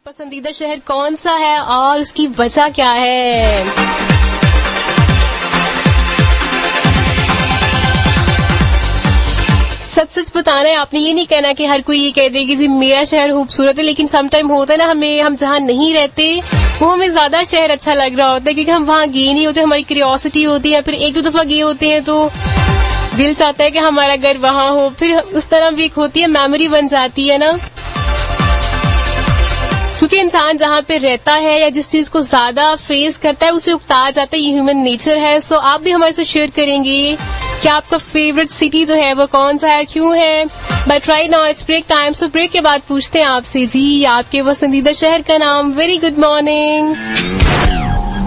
पसंदीदा शहर कौन सा है और उसकी वजह क्या है? सच सच बताना है, आपने ये नहीं कहना कि हर कोई ये कह दे कि जी मेरा शहर खूबसूरत है, लेकिन सम टाइम होता है ना, हम जहाँ नहीं रहते वो हमें ज्यादा शहर अच्छा लग रहा होता है क्योंकि हम वहाँ गए नहीं होते, हमारी क्यूरियोसिटी होती है, फिर एक दो दफा गए होते हैं तो दिल चाहता है कि हमारा घर वहाँ हो, फिर उस तरह भी एक होती है, मेमोरी बन जाती है ना। क्योंकि इंसान जहाँ पे रहता है या जिस चीज को ज्यादा फेस करता है उसे उकता जाता है, ये ह्यूमन नेचर है। सो आप भी हमारे साथ शेयर करेंगे कि आपका फेवरेट सिटी जो है वो कौन सा है, क्यों है। But right now it's break time, so break के बाद पूछते हैं आपसे जी आपके पसंदीदा शहर का नाम। Very good morning.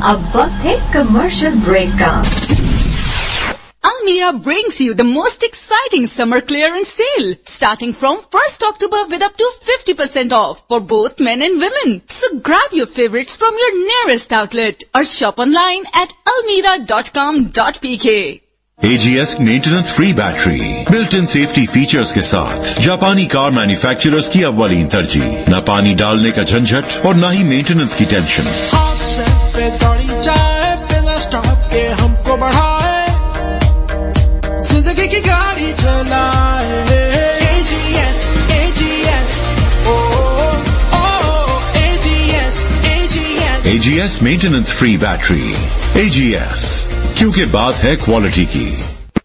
अब वक्त है कमर्शियल ब्रेक का। Almira brings you the most exciting summer clearance sale starting from 1st October with up to 50% off for both men and women. So grab your favorites from your nearest outlet or shop online at almira.com.pk. AGS maintenance free battery built in safety features के साथ जापानी car manufacturers की अव्वलीन तरजीह, न पानी डालने का झंझट और न ही मेंटेनेंस की टेंशन। पे दौड़ी जाए बिना स्टॉप के हमको बढ़ाए, जिंदगी की गाड़ी चलाए। AGS, AGS, AGS, AGS। AGS maintenance free battery. AGS, क्योंकि बात है क्वालिटी की।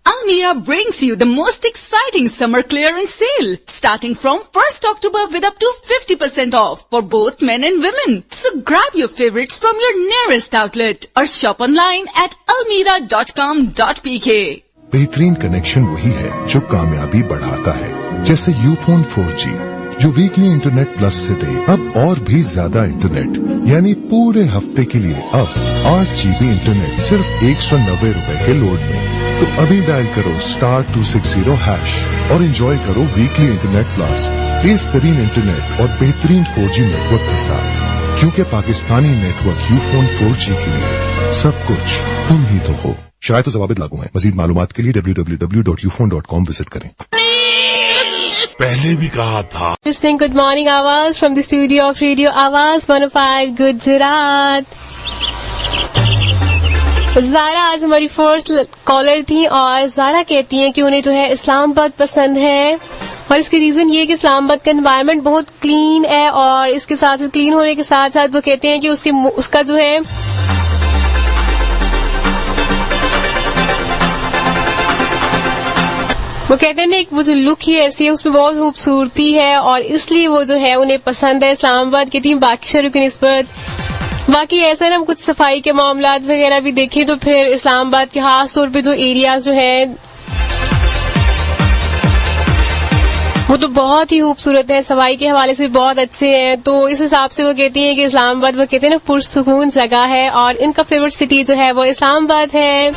Almira brings you the most exciting summer clearance sale starting from 1st October with up to 50% off for both men and women. So grab your favorites from your nearest outlet or shop online at almira.com.pk. बेहतरीन connection वही है जो कामयाबी बढ़ाता है, जैसे Ufone 4G जो weekly internet plus से दे अब और भी ज्यादा इंटरनेट, यानी पूरे हफ्ते के लिए अब 8 GB इंटरनेट सिर्फ 190 रुपए के लोड में। तो अभी डायल करो *260# और एंजॉय करो वीकली इंटरनेट प्लस, बेहतरीन इंटरनेट और बेहतरीन 4G नेटवर्क के साथ, क्योंकि पाकिस्तानी नेटवर्क यूफोन 4G के लिए सब कुछ तुम ही तो हो। शराइत और ज़वाबित लागू हैं। मजीद मालूमात के लिए www.ufone.com विजिट करें। पहले भी कहा था। लिसनिंग गुड मॉर्निंग आवाज from the studio of radio आवाज 105 गुजरात। ज़ारा आज हमारी फर्स्ट कॉलर थी और ज़ारा कहती हैं कि उन्हें जो है इस्लामाबाद पसंद है, और इसके रीजन ये कि इस्लामाबाद का एनवायरनमेंट बहुत क्लीन है, और इसके साथ क्लीन होने के साथ साथ वो कहते हैं कि उसका जो है वो कहते हैं ना, एक वो जो लुक ही ऐसी है उसमें बहुत खूबसूरती है, और इसलिए वो जो है उन्हें पसंद है इस्लामाबाद की थी बाकी शहरों की निस्बत। बाकी ऐसा है ना, कुछ सफाई के मामलात वगैरह भी देखें तो फिर इस्लामाबाद के खास तौर पे जो एरियाज जो है वो तो बहुत ही खूबसूरत है, सफाई के हवाले से बहुत अच्छे हैं। तो इस हिसाब से वो कहती हैं कि इस्लामाबाद वो कहते हैं ना पुरसुकून जगह है, और इनका फेवरेट सिटी जो है वो इस्लामाबाद है।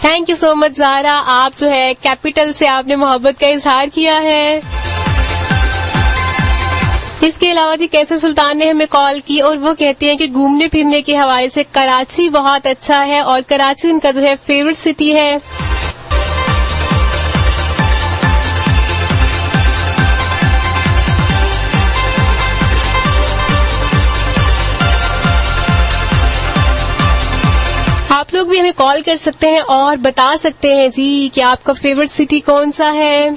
Thank you so much Zara, आप जो है कैपिटल से आपने मोहब्बत का इजहार किया है। इसके अलावा जी कैसर सुल्तान ने हमें कॉल की और वो कहते हैं कि घूमने फिरने के हवाले से कराची बहुत अच्छा है, और कराची उनका जो है फेवरेट सिटी है। आप लोग भी हमें कॉल कर सकते हैं और बता सकते हैं जी कि आपका फेवरेट सिटी कौन सा है।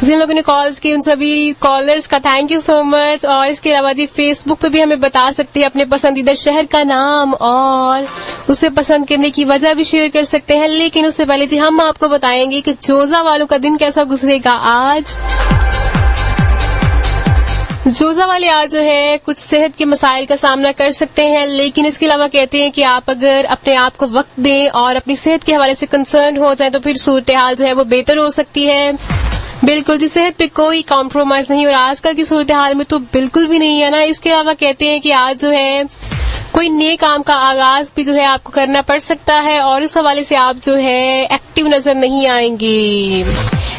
जिन लोगों ने कॉल्स की उन सभी कॉलर्स का थैंक यू सो मच। और इसके अलावा जी फेसबुक पे भी हमें बता सकते हैं अपने पसंदीदा शहर का नाम और उसे पसंद करने की वजह भी शेयर कर सकते हैं। लेकिन उससे पहले जी हम आपको बताएंगे कि जोजा वालों का दिन कैसा गुजरेगा आज। जोजा वाले आज जो है कुछ सेहत के मसाइल का सामना कर सकते हैं, लेकिन इसके अलावा कहते हैं कि आप अगर अपने आप को वक्त दें और अपनी सेहत के हवाले से कंसर्न हो जाए तो फिर सूरत हाल जो है वो बेहतर हो सकती है। बिल्कुल जी, सेहत पे कोई कॉम्प्रोमाइज नहीं, और आजकल की सूरत हाल में तो बिल्कुल भी नहीं है ना। इसके अलावा कहते हैं कि आज जो है कोई नए काम का आगाज भी जो है आपको करना पड़ सकता है, और इस हवाले से आप जो है एक्टिव नजर नहीं आएंगे।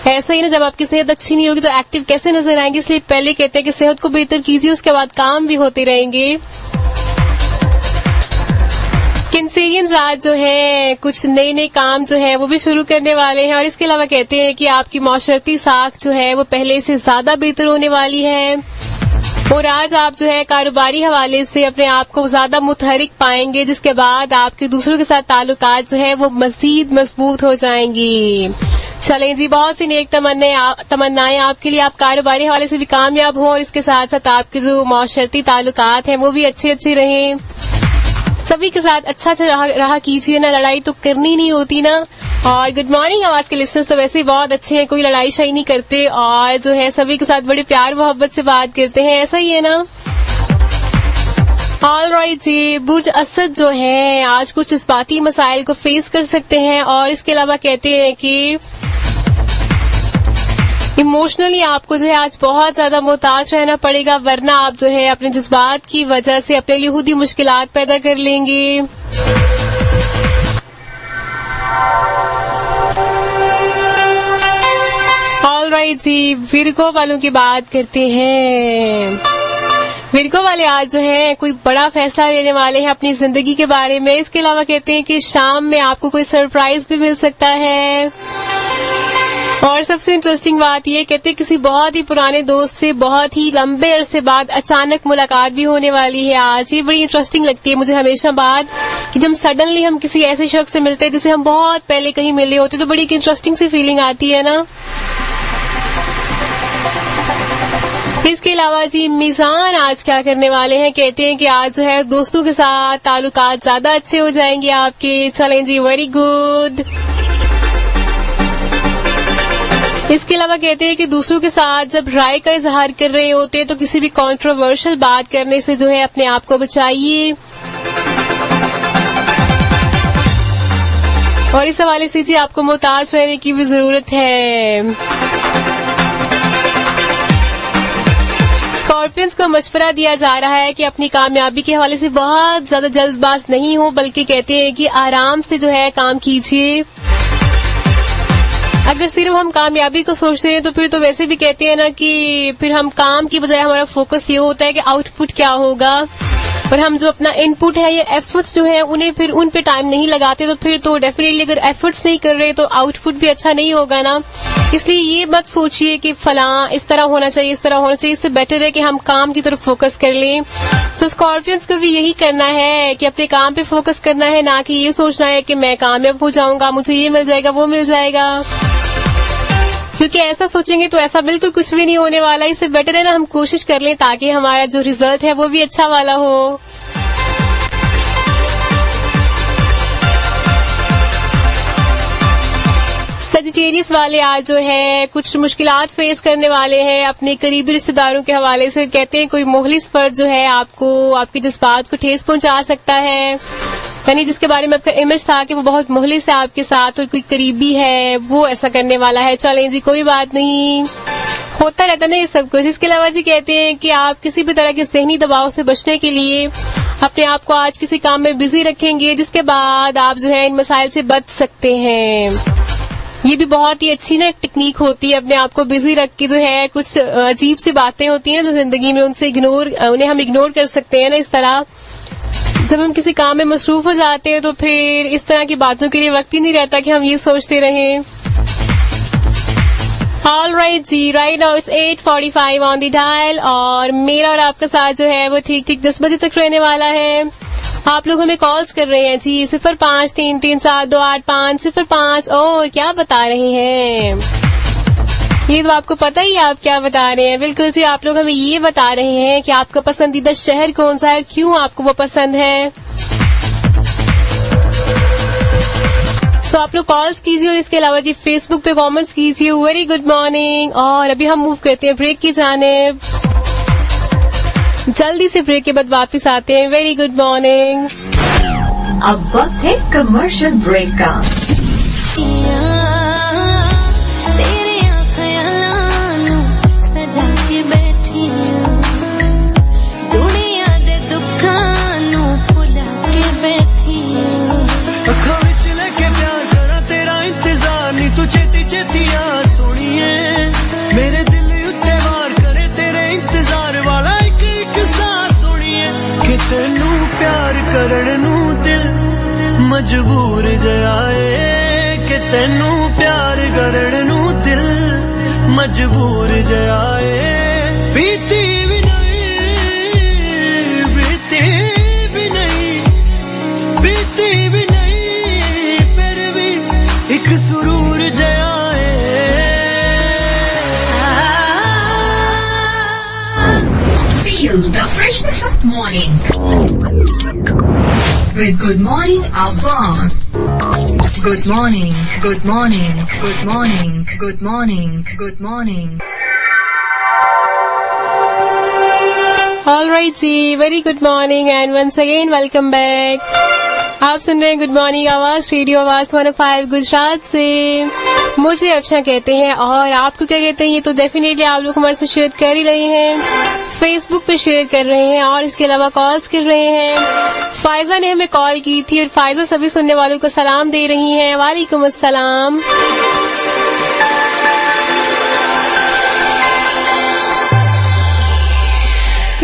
ऐसा ही ना, जब आपकी सेहत अच्छी नहीं होगी तो एक्टिव कैसे नजर आएंगे, इसलिए पहले कहते हैं कि सेहत को बेहतर कीजिए, उसके बाद काम भी होते रहेंगे। कैंसेरियंस आज जो है कुछ नए नए काम जो है वो भी शुरू करने वाले हैं, और इसके अलावा कहते हैं कि आपकी माशरती साख जो है वो पहले से ज्यादा बेहतर होने वाली है। और आज आप जो है कारोबारी हवाले से अपने आप को ज्यादा मुतहरिक पाएंगे, जिसके बाद आपके दूसरों के साथ ताल्लुकात जो है वो मजीद मजबूत हो जाएंगी। चलें जी, बहुत सी नेक तमन्नाएं आपके लिए, आप कारोबारी हवाले से भी कामयाब हों और इसके साथ साथ आपके जो माशरती ताल्लुकात हैं वो भी अच्छे रहें। सभी के साथ अच्छा से रहा कीजिए ना, लड़ाई तो करनी नहीं होती ना। और गुड मॉर्निंग आवाज के लिसनर्स तो वैसे ही बहुत अच्छे हैं, कोई लड़ाई शाई नहीं करते और जो है सभी के साथ बड़े प्यार मोहब्बत से बात करते हैं, ऐसा ही है ना। ऑलराइट जी, बुर्ज असद जो है आज कुछ जज्बाती मसाइल को फेस कर सकते हैं और इसके अलावा कहते हैं कि इमोशनली आपको जो है आज बहुत ज्यादा मोहताज रहना पड़ेगा, वरना आप जो है अपने जज्बात की वजह से अपने लिए खुद ही मुश्किलात पैदा कर लेंगे। ऑलराइट जी, विर्गो वालों की बात करते हैं। विर्गो वाले आज जो है कोई बड़ा फैसला लेने वाले हैं अपनी जिंदगी के बारे में। इसके अलावा कहते हैं कि शाम में आपको कोई सरप्राइज भी मिल सकता है। और सबसे इंटरेस्टिंग बात ये, कहते हैं किसी बहुत ही पुराने दोस्त से बहुत ही लंबे अरसे बाद अचानक मुलाकात भी होने वाली है आज। ये बड़ी इंटरेस्टिंग लगती है मुझे हमेशा बात कि जब सडनली हम किसी ऐसे शख्स से मिलते हैं जिसे हम बहुत पहले कहीं मिले होते तो बड़ी इंटरेस्टिंग सी फीलिंग आती है ना। इसके अलावा जी, मीजान आज क्या करने वाले हैं, कहते हैं कि आज जो है दोस्तों के साथ ताल्लुकात ज्यादा अच्छे हो जाएंगे आपके। चलें जी, वेरी गुड। इसके अलावा कहते हैं कि दूसरों के साथ जब राय का इजहार कर रहे होते हैं तो किसी भी कंट्रोवर्शियल बात करने से जो है अपने आप को बचाइए। और इस हवाले से जी आपको मोहताज रहने की भी जरूरत है। स्कॉर्पियंस को मशवरा दिया जा रहा है कि अपनी कामयाबी के हवाले से बहुत ज्यादा जल्दबाज नहीं हो, बल्कि कहते हैं कि आराम से जो है काम कीजिए। अगर सिर्फ हम कामयाबी को सोचते हैं तो फिर तो वैसे भी कहते हैं ना कि फिर हम काम की बजाय हमारा फोकस ये होता है कि आउटपुट क्या होगा, और हम जो अपना इनपुट है ये एफर्ट्स जो है उन्हें फिर उन पे टाइम नहीं लगाते तो फिर तो डेफिनेटली अगर एफर्ट्स नहीं कर रहे तो आउटपुट भी अच्छा नहीं होगा ना। इसलिए ये मत सोचिए कि फला इस तरह होना चाहिए, इस तरह होना चाहिए, इससे बेटर है कि हम काम की तरफ फोकस कर लें। सो स्कॉर्पियंस को भी यही करना है कि अपने काम पे फोकस करना है, ना कि ये सोचना है कि मैं कामयाब हो जाऊंगा, मुझे ये मिल जाएगा वो मिल जाएगा, क्योंकि ऐसा सोचेंगे तो ऐसा बिल्कुल कुछ भी नहीं होने वाला। इससे बेटर है ना हम कोशिश कर लें ताकि हमारा जो रिजल्ट है वो भी अच्छा वाला हो। सजिटेरियस वाले आज जो है कुछ मुश्किलात फेस करने वाले हैं अपने करीबी रिश्तेदारों के हवाले से। कहते हैं कोई मुखलिस फर्द जो है आपको आपके जज्बात को ठेस पहुंचा सकता है, यानी जिसके बारे में आपका इमेज था कि वो बहुत मुखलिस है आपके साथ और कोई करीबी है वो ऐसा करने वाला है। चलें जी, कोई बात नहीं, होता रहता ना ये सब कुछ। इसके अलावा जी कहते हैं कि आप किसी भी तरह के ज़हनी दबाव से बचने के लिए अपने आप को आज किसी काम में बिजी रखेंगे, जिसके बाद आप जो है इन मसाइल से बच सकते हैं। ये भी बहुत ही अच्छी ना एक टेक्निक होती है, अपने आप को बिजी रख के जो है कुछ अजीब सी बातें होती हैं जो जिंदगी में उन्हें हम इग्नोर कर सकते हैं ना। इस तरह जब हम किसी काम में मसरूफ हो जाते हैं तो फिर इस तरह की बातों के लिए वक्त ही नहीं रहता कि हम ये सोचते रहें। ऑलराइट जी, right now it's 8:45 on the dial और मेरा और आपका साथ जो है वो ठीक 10 बजे तक रहने वाला है। आप लोग हमें कॉल्स कर रहे हैं जी 0533728505। और क्या बता रहे हैं, ये तो आपको पता ही है आप क्या बता रहे हैं। बिल्कुल जी, आप लोग हमें ये बता रहे हैं कि आपका पसंदीदा शहर कौन सा है, क्यों आपको वो पसंद है। तो आप लोग कॉल्स कीजिए और इसके अलावा जी फेसबुक पे कमेंट्स कीजिए। Very good morning. और अभी हम मूव करते हैं ब्रेक की जानिब, जल्दी से ब्रेक के बाद वापस आते हैं। Very good morning. अब वक्त है कमर्शियल ब्रेक का। मेरे दिल उत्ते वार करे तेरे इंतजार वाला एक सांस सुनिए कि तेनू प्यार करन नू दिल मजबूर जाए, कि तेनू प्यार करन नू दिल मजबूर जाए। पीती भी नहीं Feel the freshness of morning. With Good Morning Abbas. Good morning, good morning, good morning, good morning, good morning. All right ji, very good morning and once again welcome back. आप सुन रहे हैं गुड मॉर्निंग आवाज, radio आवाज 105 गुजरात से। मुझे अर्चना कहते हैं और आपको क्या कहते हैं ये तो डेफिनेटली आप लोग हमारे से शेयर कर ही रहे हैं, फेसबुक पे शेयर कर रहे हैं और इसके अलावा कॉल्स कर रहे हैं। फायजा ने हमें कॉल की थी और फायजा सभी सुनने वालों को सलाम दे रही हैं। वालेकुम अस्सलाम।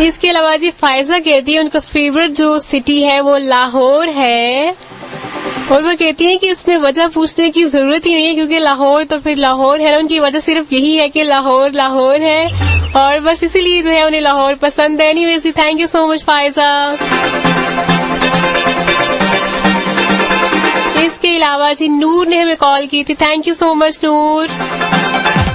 इसके अलावा जी फायजा कहती है उनका फेवरेट जो सिटी है वो लाहौर है और वो कहती है कि इसमें वजह पूछने की जरूरत ही नहीं है क्योंकि लाहौर तो फिर लाहौर है ना, उनकी वजह सिर्फ यही है कि लाहौर लाहौर है और बस इसीलिए जो है उन्हें लाहौर पसंद है। एनीवेज जी, thank you so much Faiza. इसके अलावा जी नूर ने हमें कॉल की थी, thank you so much Noor.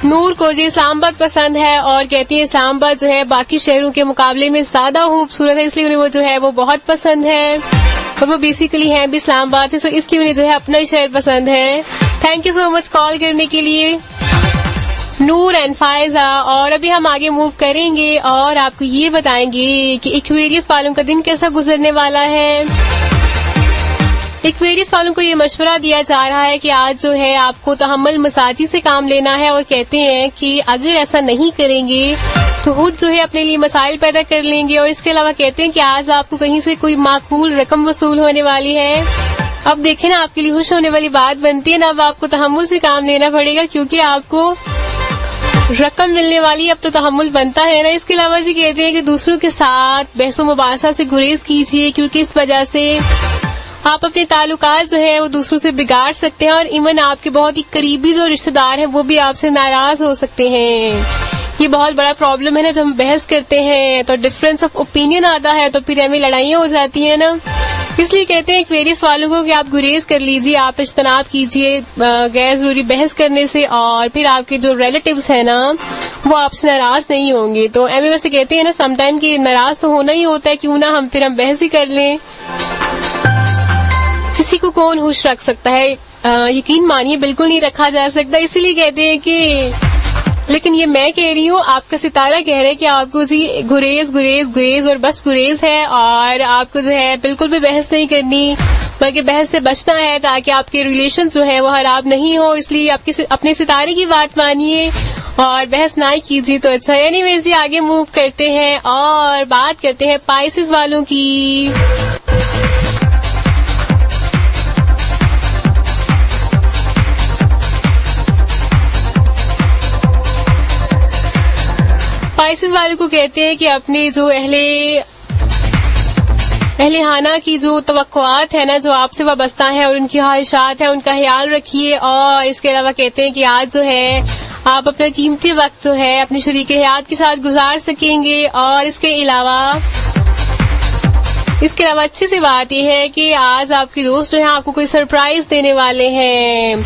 Noor को जी इस्लामाबाद पसंद है और कहती है इस्लामाबाद जो है बाकी शहरों के मुकाबले में ज्यादा खूबसूरत है, इसलिए उन्हें वो जो है वो बहुत पसंद है और वो बेसिकली है भी इस्लामाबाद से, तो इसलिए उन्हें जो है अपना ही शहर पसंद है। Thank you so much call करने के लिए नूर एंड फायजा। और अभी हम आगे मूव करेंगे और आपको ये बताएंगे कि एक्वेरियस वालों का दिन कैसा गुजरने वाला है। एक्वेरियस वालों को ये मशवरा दिया जा रहा है कि आज जो है आपको तहम्मुल मसाजी से काम लेना है और कहते हैं कि अगर ऐसा नहीं करेंगे तो खुद जो है अपने लिए मसाइल पैदा कर लेंगे और इसके अलावा कहते हैं कि आज आपको कहीं से कोई माकूल रकम वसूल होने वाली है। अब देखें ना, आपके लिए खुश होने वाली बात बनती है ना, अब आपको तहम्मुल से काम लेना पड़ेगा क्योंकि आपको रकम मिलने वाली, अब तो तहम्मुल बनता है ना। इसके अलावा जी कहते हैं कि दूसरों के साथ बहस मुबासा से गुरेज कीजिए क्योंकि इस वजह से आप अपने ताल्लुकात जो है वो दूसरों से बिगाड़ सकते हैं और इवन आपके बहुत ही करीबी जो रिश्तेदार हैं वो भी आपसे नाराज हो सकते हैं। ये बहुत बड़ा प्रॉब्लम है ना, जब हम बहस करते हैं तो डिफरेंस ऑफ ओपिनियन आता है तो फिर हमें लड़ाइयाँ हो जाती है ना, इसलिए कहते हैं एक्वेरियस वालों को कि आप गुरेज कर लीजिए, आप इज्तनाब कीजिए गैर जरूरी बहस करने से और फिर आपके जो रिलेटिव्स हैं ना वो आपसे नाराज नहीं होंगे। तो एम वैसे कहते हैं ना समटाइम कि नाराज तो होना ही होता है, क्यों ना हम बहस ही कर लें। किसी को कौन खुश रख सकता है, यकीन मानिए बिल्कुल नहीं रखा जा सकता, इसीलिए कहते हैं कि, लेकिन ये मैं कह रही हूँ, आपका सितारा कह रहे हैं कि आपको जी गुरेज गुरेज गुरेज और बस गुरेज है और आपको जो है बिल्कुल भी बहस नहीं करनी बल्कि बहस से बचना है ताकि आपके रिलेशन जो है वो खराब नहीं हो, इसलिए आपके अपने सितारे की बात मानिए और बहस ना कीजिए तो अच्छा है। एनीवेज जी आगे मूव करते हैं और बात करते हैं पाइसेस वालों की। स्पाइसेस वाले को कहते हैं कि अपने जो अहले-हाना की जो तवक्कुआत है ना, जो आपसे वाबस्ता है और उनकी ख्वाहिशात है, उनका ख्याल रखिए। और इसके अलावा कहते हैं कि आज जो है आप अपना कीमती वक्त जो है अपने शरीक हयात के साथ गुजार सकेंगे। और इसके अलावा अच्छी सी बात यह है कि आज आपके दोस्त जो है आपको कोई सरप्राइज देने वाले हैं।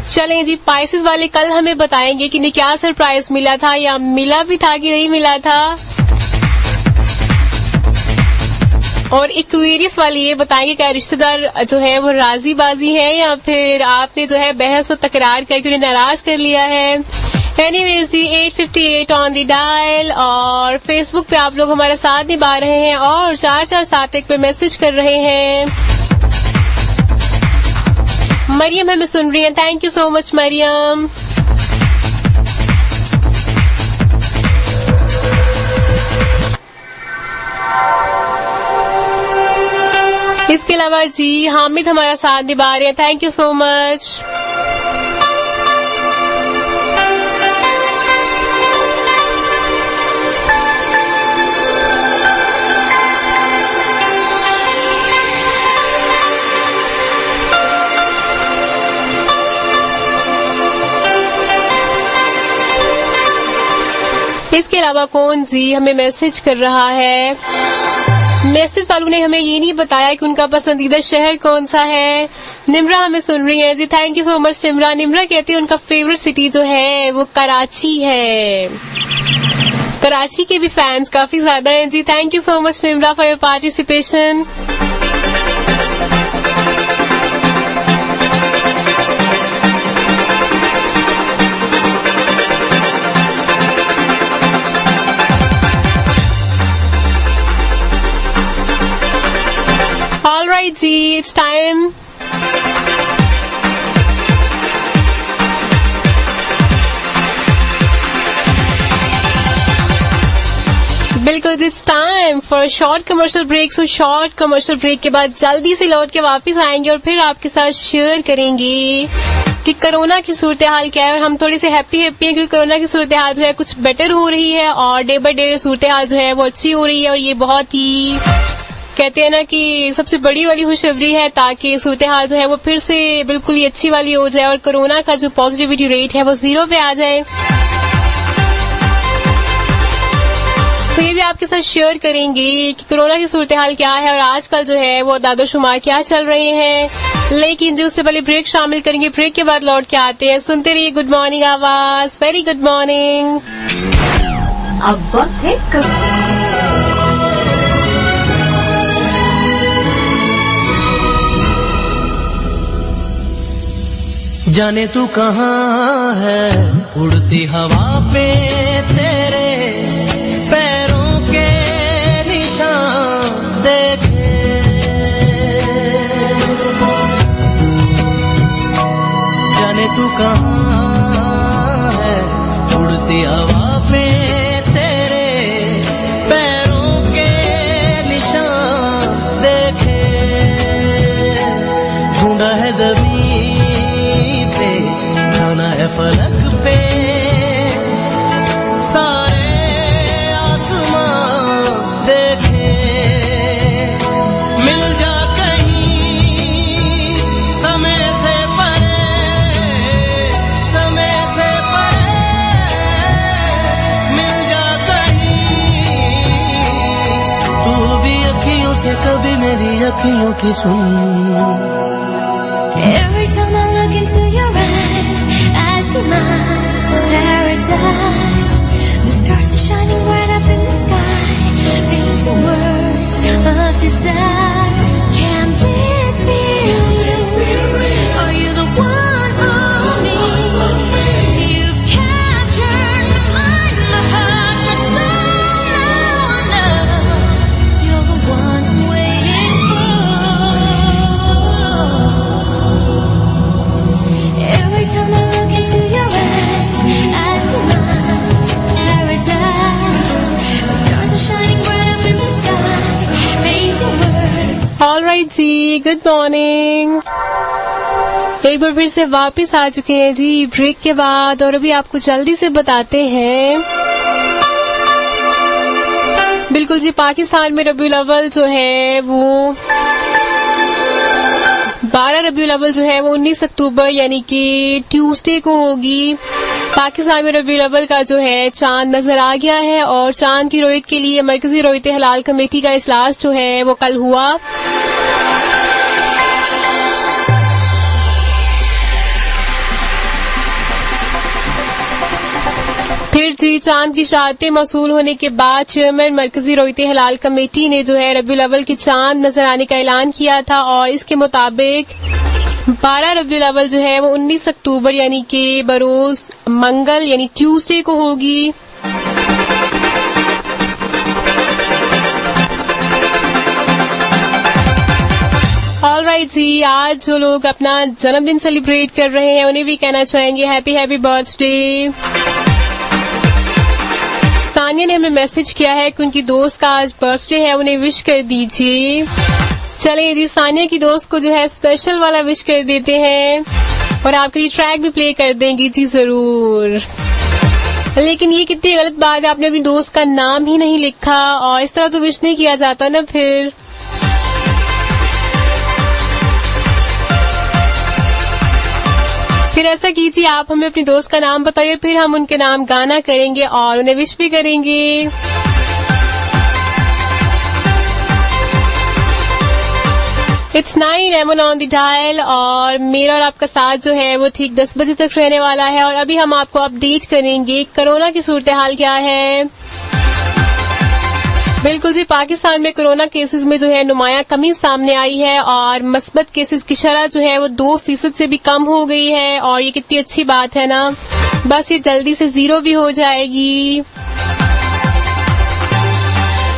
चलें जी, पाइसेस वाले कल हमें बताएंगे कि क्या सरप्राइज मिला था या मिला भी था कि नहीं मिला था। और एक्वेरियस वाले ये बताएंगे क्या रिश्तेदार जो है वो राजी बाजी है या फिर आपने जो है बहस और तकरार करके उन्हें नाराज कर लिया है। एनीवेज जी 858 ऑन द डायल और फेसबुक पे आप लोग हमारा साथ निभा रहे हैं और 4471 पे मैसेज कर रहे हैं। मरियम हमें सुन रही है, thank you so much Mariam. इसके अलावा जी हामिद हमारा साथ निभा रहे हैं, थैंक यू सो मच। इसके अलावा कौन जी हमें मैसेज कर रहा है। मैसेज वालों ने हमें ये नहीं बताया कि उनका पसंदीदा शहर कौन सा है। निम्रा हमें सुन रही है जी, thank you so much Nimra. Nimra कहती है उनका फेवरेट सिटी जो है वो कराची है। कराची के भी फैंस काफी ज्यादा हैं जी। Thank you so much Nimra for your participation. All right, जी, it's time. बिल्कुल, it's time for short commercial break. So short commercial break के बाद जल्दी से लौट के वापस आएंगे और फिर आपके साथ शेयर करेंगे कि कोरोना की सूरत हाल क्या है। और हम थोड़ी सी हैप्पी हैं क्योंकि कोरोना की सूरत हाल जो है कुछ बेटर हो रही है और डे बाय डे सूरत हाल जो है वो अच्छी हो रही है। और ये बहुत ही कहते हैं ना कि सबसे बड़ी वाली खुशखबरी है, ताकि सूरत हाल जो है वो फिर से बिल्कुल ही अच्छी वाली हो जाए और कोरोना का जो पॉजिटिविटी रेट है वो 0 पे आ जाए। तो ये भी आपके साथ शेयर करेंगे कि कोरोना की सूरत हाल क्या है और आजकल जो है वो दादोशुमार क्या चल रहे हैं। लेकिन जो उससे पहले ब्रेक शामिल करेंगे, ब्रेक के बाद लौट के आते हैं। सुनते रहिए गुड मॉर्निंग आवाज। Very good morning. अब वक्त है जाने तू कहाँ है, उड़ती हवा पे तेरे पैरों के निशान देखे। जाने तू कहाँ है, उड़ती हवा पे तेरे पैरों के निशान देखे। ढूंढा है जमीन है फलक पे सारे आसमां देखे। मिल जा कहीं समय से परे, समय से परे। मिल जा कहीं तू भी अखियों से कभी मेरी अखियों की सुन। Every time I look into your eyes, I see my paradise. The stars are shining bright up in the sky, painting words of desire. Can this be you? Are you the one for me? You've captured my mind, my heart, my soul. Now I know you're the one I'm waiting for. Every time I look into your eyes, I see my paradise. The stars are shining bright up in the sky, painting words. All right जी, good morning. एक बार फिर से वापस आ चुके हैं जी break के बाद। और अभी आपको जल्दी से बताते हैं, बिल्कुल जी, पाकिस्तान में रबीउल अव्वल जो है वो 12 रबीउल अव्वल जो है वो 19 अक्टूबर यानी कि ट्यूसडे को होगी। पाकिस्तान में रबीउल अव्वल का जो है चांद नजर आ गया है और चांद की रोयत के लिए मरकजी रोयत हलाल कमेटी का इजलास जो है वो कल हुआ। फिर जी चांद की शहादतें मौसूल होने के बाद चेयरमैन मरकजी रोयत हलाल कमेटी ने जो है रबीउल अव्वल की चांद नजर आने का ऐलान किया था और इसके मुताबिक 12 रबीउल अव्वल जो है वो 19 अक्टूबर यानी कि बरोज मंगल यानी ट्यूसडे को होगी। ऑल राइट जी, आज जो लोग अपना जन्मदिन सेलिब्रेट कर रहे हैं उन्हें भी कहना चाहेंगे हैप्पी हैप्पी बर्थडे। सानिया ने हमें मैसेज किया है कि उनकी दोस्त का आज बर्थडे है, उन्हें विश कर दीजिए। चलिए जी, सानिया की दोस्त को जो है स्पेशल वाला विश कर देते हैं और आपके लिए ट्रैक भी प्ले कर देंगी जी जरूर। लेकिन ये कितनी गलत बात है, आपने अपनी दोस्त का नाम ही नहीं लिखा और इस तरह तो विश नहीं किया जाता ना। फिर ऐसा कीजिए, आप हमें अपनी दोस्त का नाम बताइए, फिर हम उनके नाम गाना करेंगे और उन्हें विश भी करेंगे। It's 9 M on the dial और मेरा और आपका साथ जो है वो ठीक 10 बजे तक रहने वाला है। और अभी हम आपको अपडेट करेंगे कोरोना की सूरत हाल क्या है। बिल्कुल जी, पाकिस्तान में कोरोना केसेस में जो है नुमाया कमी सामने आई है और मस्बत केसेस की शरह जो है वो 2% से भी कम हो गई है। और ये कितनी अच्छी बात है ना, बस ये जल्दी से 0 भी हो जाएगी।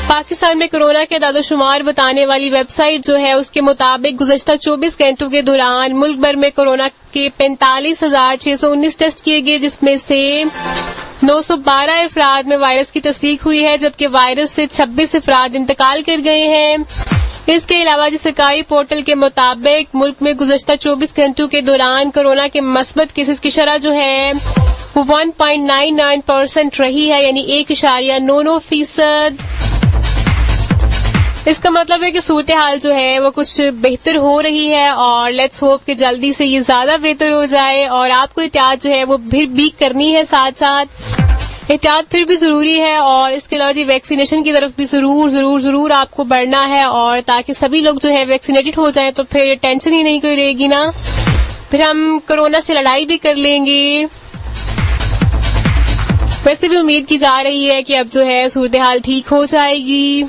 पाकिस्तान में कोरोना के दादोशुमार बताने वाली वेबसाइट जो है उसके मुताबिक गुज़श्ता 24 घंटों के दौरान मुल्क भर में कोरोना के 45,619 टेस्ट किए गए, जिसमें से 912 अफराद में वायरस की तस्दीक हुई है, जबकि वायरस से 26 अफराद इंतकाल कर गए हैं। इसके अलावा जी सरकारी पोर्टल के मुताबिक मुल्क में गुज़श्ता 24 घंटों के दौरान कोरोना के मस्बत केसेस की शरह जो है वो 1.99% रही है, यानी 1.99%। इसका मतलब है कि सूरत हाल जो है वो कुछ बेहतर हो रही है और लेट्स होप कि जल्दी से ये ज्यादा बेहतर हो जाए। और आपको एहतियात जो है वो फिर भी करनी है, साथ साथ एहतियात फिर भी जरूरी है। और इसके अलावा वैक्सीनेशन की तरफ भी जरूर आपको बढ़ना है, और ताकि सभी लोग जो है वैक्सीनेटेड हो जाएं तो फिर टेंशन ही नहीं कोई रहेगी ना, फिर हम कोरोना से लड़ाई भी कर लेंगे। वैसे भी उम्मीद की जा रही है कि अब जो है सूरत हाल ठीक हो जाएगी।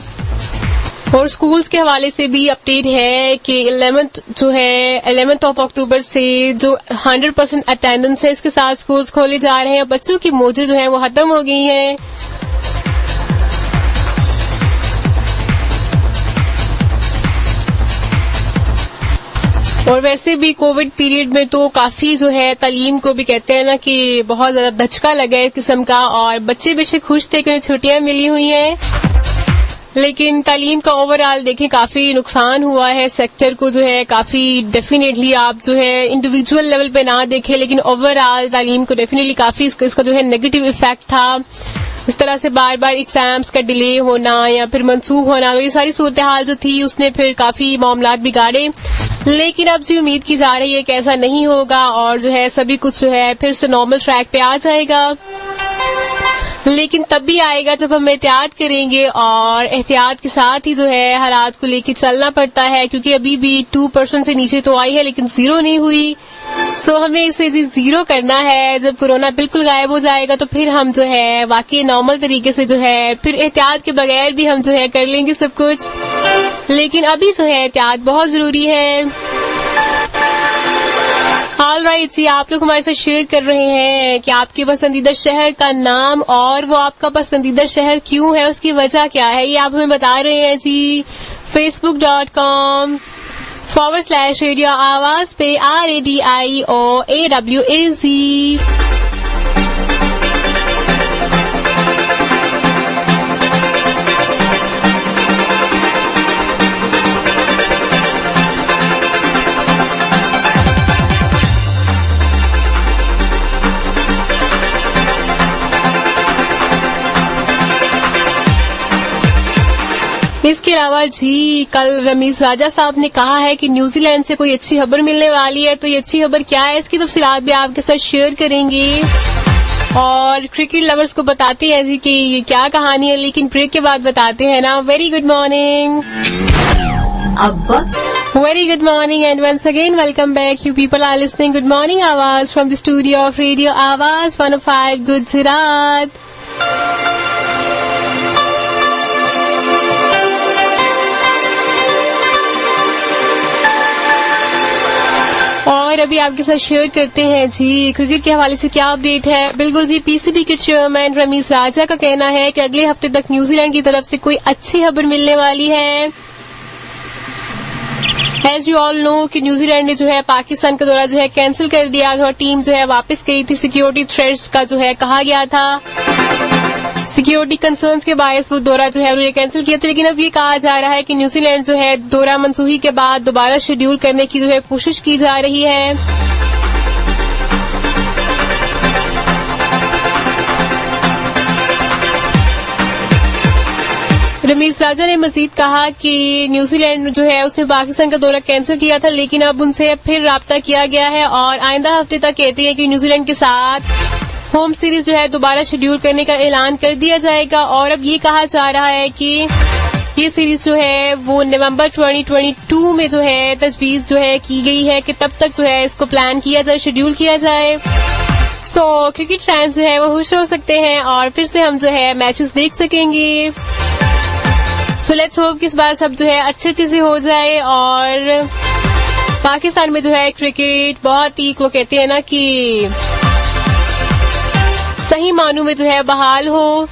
और स्कूल्स के हवाले से भी अपडेट है कि 11 अक्टूबर से जो 100% अटेंडेंस है इसके साथ स्कूल्स खोले जा रहे हैं। बच्चों की मौजें जो है वो खत्म हो गई हैं। और वैसे भी कोविड पीरियड में तो काफी जो है तालीम को भी कहते हैं ना कि बहुत ज्यादा धचका लगा है इस किस्म का, और बच्चे बेशक खुश थे कि छुट्टियां मिली हुई हैं, लेकिन तालीम का ओवरऑल देखें काफी नुकसान हुआ है सेक्टर को जो है काफी। डेफिनेटली आप जो है इंडिविजुअल लेवल पे ना देखें, लेकिन ओवरऑल तालीम को डेफिनेटली काफी इसका जो है नेगेटिव इफेक्ट था। इस तरह से बार बार एग्जाम्स का डिले होना या फिर मंसूख होना, तो ये सारी सूरत हाल जो थी उसने फिर काफी मामलात बिगाड़े। लेकिन अब जी उम्मीद की जा रही है कि ऐसा नहीं होगा और जो है सभी कुछ जो है फिर से नॉर्मल ट्रैक पे आ जाएगा। लेकिन तब भी आएगा जब हम एहतियात करेंगे, और एहतियात के साथ ही जो है हालात को लेकर चलना पड़ता है, क्योंकि अभी भी 2% से नीचे तो आई है लेकिन 0 नहीं हुई। सो हमें इसे 0 करना है। जब कोरोना बिल्कुल गायब हो जाएगा तो फिर हम जो है वाकई नॉर्मल तरीके से जो है फिर एहतियात के बगैर भी हम जो है कर लेंगे सब कुछ, लेकिन अभी जो है एहतियात बहुत जरूरी है। ऑलराइट जी, आप लोग हमारे साथ शेयर कर रहे हैं कि आपके पसंदीदा शहर का नाम और वो आपका पसंदीदा शहर क्यों है, उसकी वजह क्या है, ये आप हमें बता रहे हैं जी। facebook.com/रेडियो आवाज पे RADIOAWAZ। इसके अलावा जी कल रमीज राजा साहब ने कहा है कि न्यूजीलैंड से कोई अच्छी खबर मिलने वाली है, तो ये अच्छी खबर क्या है इसकी तफसीलात भी आपके साथ शेयर करेंगे और क्रिकेट लवर्स को बताते हैं जी कि ये क्या कहानी है, लेकिन ब्रेक के बाद बताते हैं ना। Very good morning, very good morning and once again welcome back. You people are listening Good Morning Awaz from the studio of Radio Awaz 105 Gujarat. और अभी आपके साथ शेयर करते हैं जी क्रिकेट के हवाले से क्या अपडेट है। बिल्कुल जी, पीसीबी के चेयरमैन रमीज राजा का कहना है कि अगले हफ्ते तक न्यूजीलैंड की तरफ से कोई अच्छी खबर मिलने वाली है। एज यू ऑल नो कि न्यूजीलैंड ने जो है पाकिस्तान का दौरा जो है कैंसिल कर दिया था और टीम जो है वापस गई थी। सिक्योरिटी थ्रेट्स का जो है कहा गया था, सिक्योरिटी कंसर्न्स के बायस वो दौरा जो है उन्होंने कैंसिल किया था। लेकिन अब ये कहा जा रहा है कि न्यूजीलैंड जो है दौरा मनसूखी के बाद दोबारा शेड्यूल करने की जो है कोशिश की जा रही है। रमीज राजा ने मजीद कहा कि न्यूजीलैंड जो है उसने पाकिस्तान का दौरा कैंसिल किया था, लेकिन अब उनसे फिर राब्ता किया गया है और आइंदा हफ्ते तक कहते हैं कि न्यूजीलैंड के साथ होम सीरीज जो है दोबारा शेड्यूल करने का ऐलान कर दिया जाएगा। और अब ये कहा जा रहा है कि ये सीरीज जो है वो नवंबर 2022 में जो है तजवीज जो है की गई है कि तब तक जो है इसको प्लान किया जाए, शेड्यूल किया जाए। सो क्रिकेट फैंस जो है वो खुश हो सकते हैं और फिर से हम जो है मैचेस देख सकेंगे। सो लेट्स होप कि इस बार सब जो है अच्छे से हो जाए और पाकिस्तान में जो है क्रिकेट बहुत ही को कहते हैं ना कि सही मानों में जो है बहाल हो।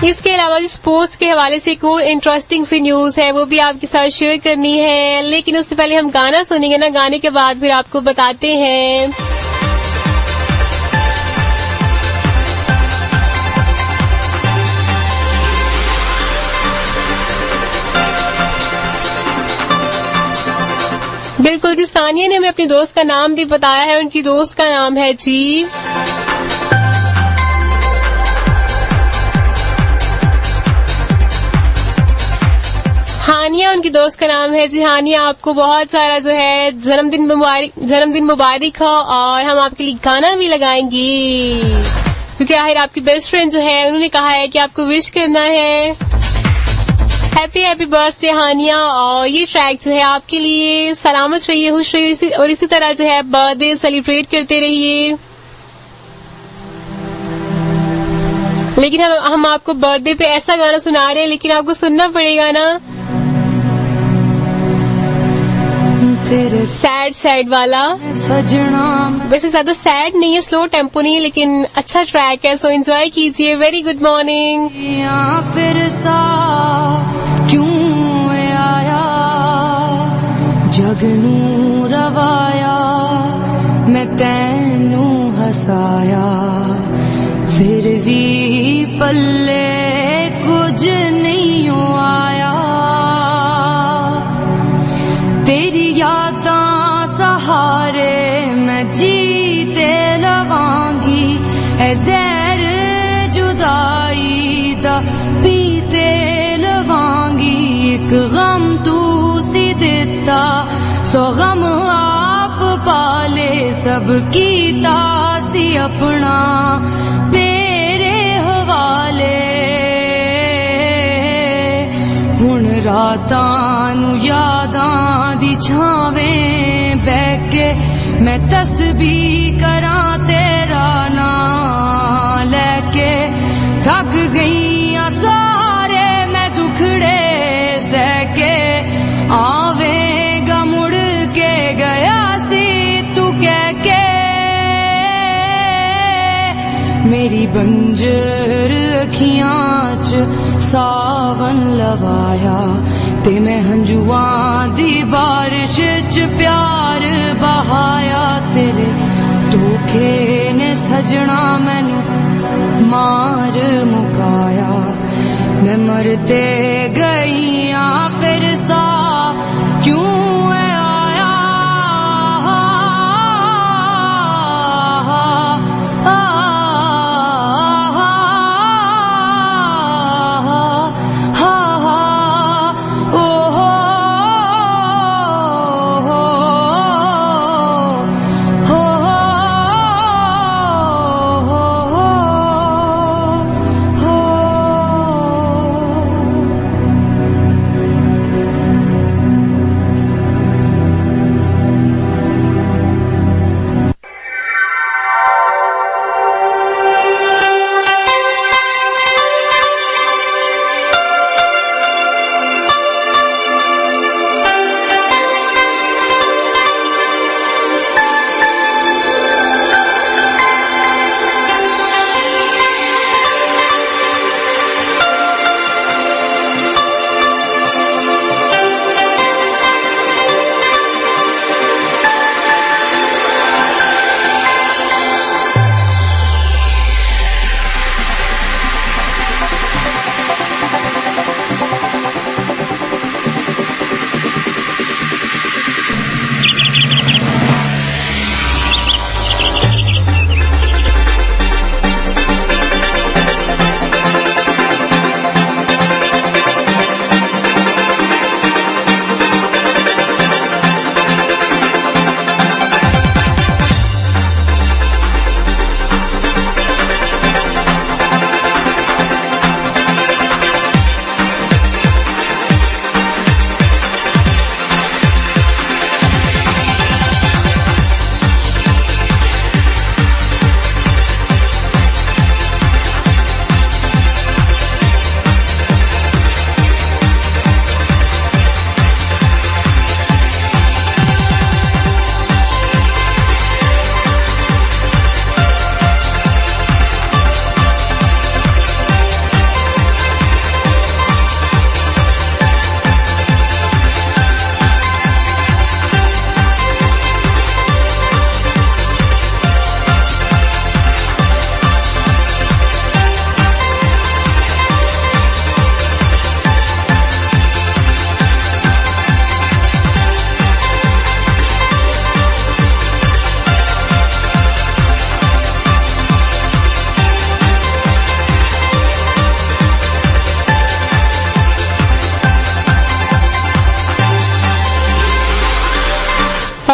इसके अलावा जो स्पोर्ट्स के हवाले से कोई इंटरेस्टिंग सी न्यूज है वो भी आपके साथ शेयर करनी है, लेकिन उससे पहले हम गाना सुनेंगे ना, गाने के बाद फिर आपको बताते हैं। बिल्कुल जी, सानिया ने हमें अपनी दोस्त का नाम भी बताया है, उनकी दोस्त का नाम है जी हानिया, उनकी दोस्त का नाम है जी हानिया। आपको बहुत सारा जो है जन्मदिन मुबारक हो और हम आपके लिए गाना भी लगाएंगे क्योंकि आखिर आपकी बेस्ट फ्रेंड जो है उन्होंने कहा है कि आपको विश करना है। हैप्पी बर्थडे हानिया, और ये ट्रैक जो है आपके लिए। सलामत रहिए, खुश रहिए और इसी तरह जो है बर्थडे सेलिब्रेट करते रहिए। लेकिन हम आपको बर्थडे पे ऐसा गाना सुना रहे हैं, लेकिन आपको सुनना पड़ेगा ना सैड वाला। सजना वैसे ज्यादा सैड नहीं है, स्लो टेम्पो नहीं है, लेकिन अच्छा ट्रैक है, सो एंजॉय कीजिए। Very good morning. फिर सा क्यों आया जगनू रवाया, मैं तैनू हसाया, फिर भी पल्ले कुछ नहीं आया। तेरी यादां सहारे मैं जीते लवांगी, ऐ ज़हर जुदाई दा पीते लवांगी। एक गम तू सी दिता, सौ गम आप पाले, सब कीता सी अपना तेरे हवाले। हुण रातां नू यादां दी छावें बैठ के मैं तस्बीह करां तेरा नां लैके। थक गई सारे मैं दुखड़े सह के, आवेगा मुड़ के गया सी तू कह के। मेरी बंजर अखियां च सावन लवाया, ते मैं हंजुआं दी बारिश च प्यार बहाया। तेरे धोखे ने सजना मैनू मार मुकाया, मैं मरते गईया फिर सा क्यों आया।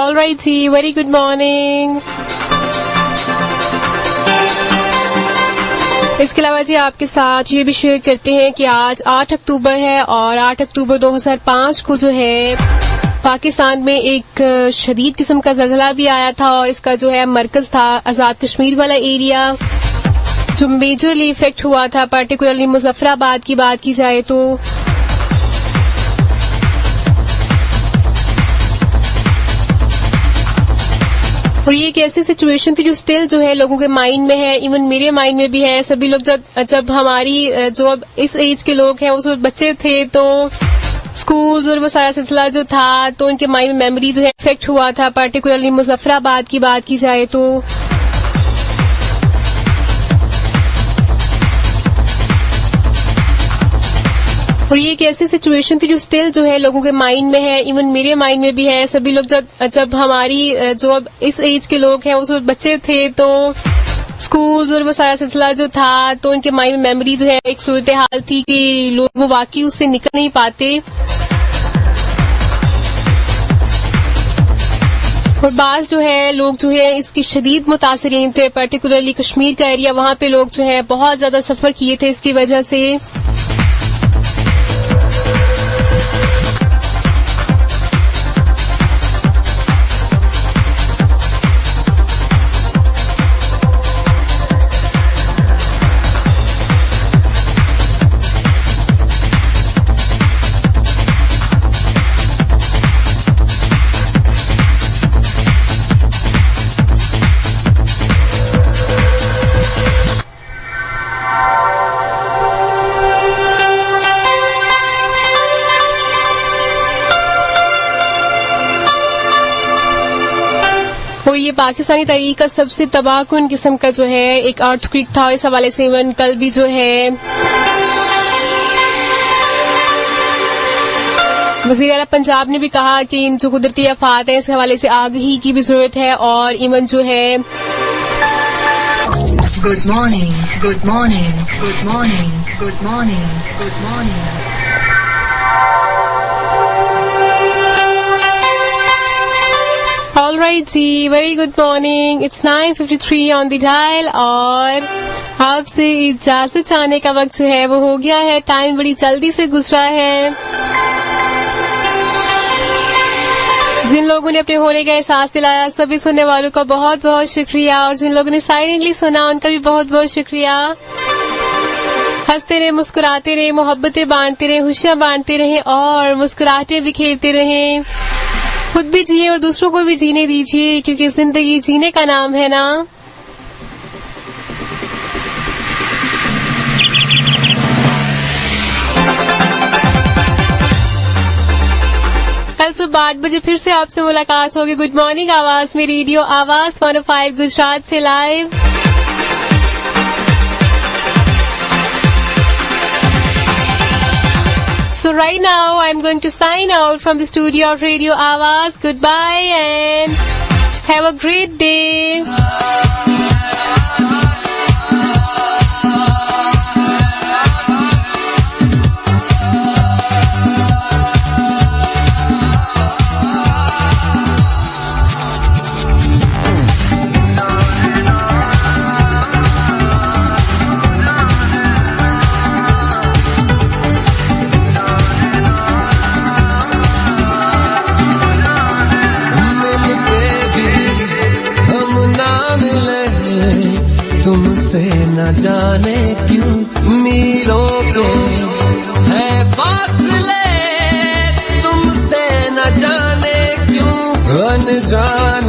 ऑल राइट जी, वेरी गुड मॉर्निंग। इसके अलावा जी आपके साथ ये भी शेयर करते हैं कि आज 8 अक्टूबर है और 8 अक्टूबर 2005 को जो है पाकिस्तान में एक शदीद किस्म का ज़लज़ला भी आया था और इसका जो है मरकज था आज़ाद कश्मीर वाला एरिया जो मेजरली इफेक्ट हुआ था, पर्टिकुलरली मुजफ्फराबाद की बात की जाए तो। और ये एक ऐसी सिचुएशन थी जो स्टिल जो है लोगों के माइंड में है, इवन मेरे माइंड में भी है। सभी लोग जब हमारी जो अब इस एज के लोग हैं उस वक्त बच्चे थे तो स्कूल्स और वो सारा सिलसिला जो था तो उनके माइंड में मेमोरी जो है इफेक्ट हुआ था, पर्टिकुलरली मुजफ्फराबाद की बात की जाए तो। और ये एक ऐसी सिचुएशन थी जो स्टिल जो है लोगों के माइंड में है, इवन मेरे माइंड में भी है। सभी लोग जब हमारी जो अब इस एज के लोग हैं उस वक्त बच्चे थे तो स्कूल्स और वो सारा सिलसिला जो था तो उनके माइंड में मेमोरी जो है एक सूरत हाल थी कि लोग वो वाकई उससे निकल नहीं पाते। और बास जो है लोग जो है इसकी शदीद मुतासरीन थे, पर्टिकुलरली कश्मीर का एरिया, वहां पे लोग जो है बहुत ज्यादा सफर किए थे इसकी वजह से। ये पाकिस्तानी तारीख का सबसे तबाहकुन किस्म का जो है एक अर्थक्वेक था। इस हवाले से इवन कल भी जो है वज़ीर आला पंजाब ने भी कहा कि इन जो कुदरती आफात है इस हवाले से आगाही की भी जरूरत है। और इवन जो है good morning, good morning, good morning, good morning, good morning. Alright जी, very good morning. It's 9:53 on the dial और आपसे इजाजत चाहने का वक्त जो है वो हो गया है। टाइम बड़ी जल्दी से गुजरा है। जिन लोगों ने अपने होने का एहसास दिलाया सभी सुनने वालों का बहुत बहुत शुक्रिया और जिन लोगों ने साइलेंटली सुना उनका भी बहुत बहुत शुक्रिया। हंसते रहे, मुस्कुराते रहे, मोहब्बतें बांटते रहे, खुशियां बांटते रहे और मुस्कुराहटें बिखेरते रहे। खुद भी जिए और दूसरों को भी जीने दीजिए क्योंकि जिंदगी जीने का नाम है ना। कल सुबह 8 बजे फिर से आपसे मुलाकात होगी। गुड मॉर्निंग आवाज में रेडियो आवाज 105 गुजरात से live. So right now I'm going to sign out from the studio of Radio Awaaz. Goodbye and have a great day. तुमसे न जाने क्यों मीलों के है फासले, तुमसे न जाने क्यों अनजान